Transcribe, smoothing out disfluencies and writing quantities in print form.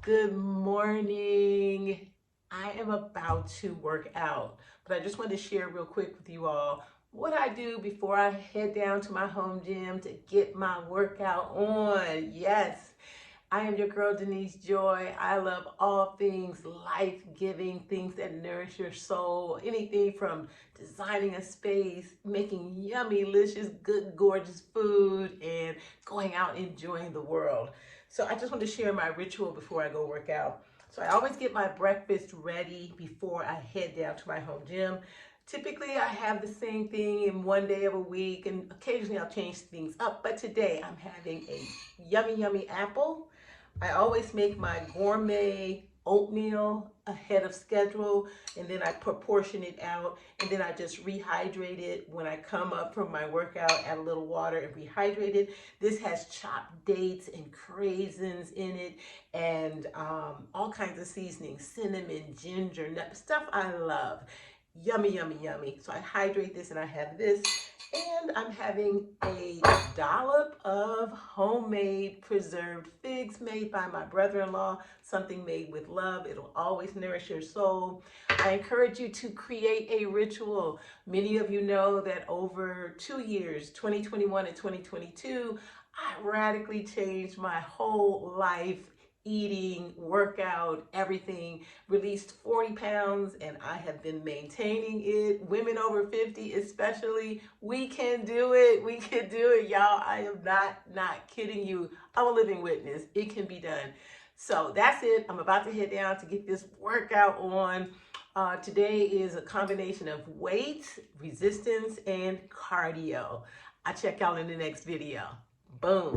Good morning. I am about to work out, but I just wanted to share real quick with you all what I do before I head down to my home gym to get my workout on. Yes, I am your girl, Denise Joy. I love all things life-giving, things that nourish your soul, anything from designing a space, making yummy, delicious, good, gorgeous food, and going out enjoying the world. So I just want to share my ritual before I go work out. So I always get my breakfast ready before I head down to my home gym. Typically, I have the same thing in one day of a week, and occasionally I'll change things up. But today, I'm having a yummy, yummy apple. I always make my gourmet oatmeal ahead of schedule, and then I proportion it out, and then I just rehydrate it when I come up from my workout, add a little water and rehydrate it. This has chopped dates and craisins in it, and all kinds of seasonings, cinnamon, ginger, nut, stuff I love. Yummy, yummy, yummy. So I hydrate this and I have this. And I'm having a dollop of homemade preserved figs made by my brother-in-law, something made with love. It'll always nourish your soul. I encourage you to create a ritual. Many of you know that over 2 years, 2021 and 2022, I radically changed my whole life, eating, workout, everything, released 40 pounds, and I have been maintaining it. Women over 50 especially, we can do it. We can do it, y'all. I am not kidding you. I'm a living witness. It can be done. So that's it. I'm about to head down to get this workout on. Today is a combination of weight, resistance, and cardio. I'll check y'all in the next video. Boom.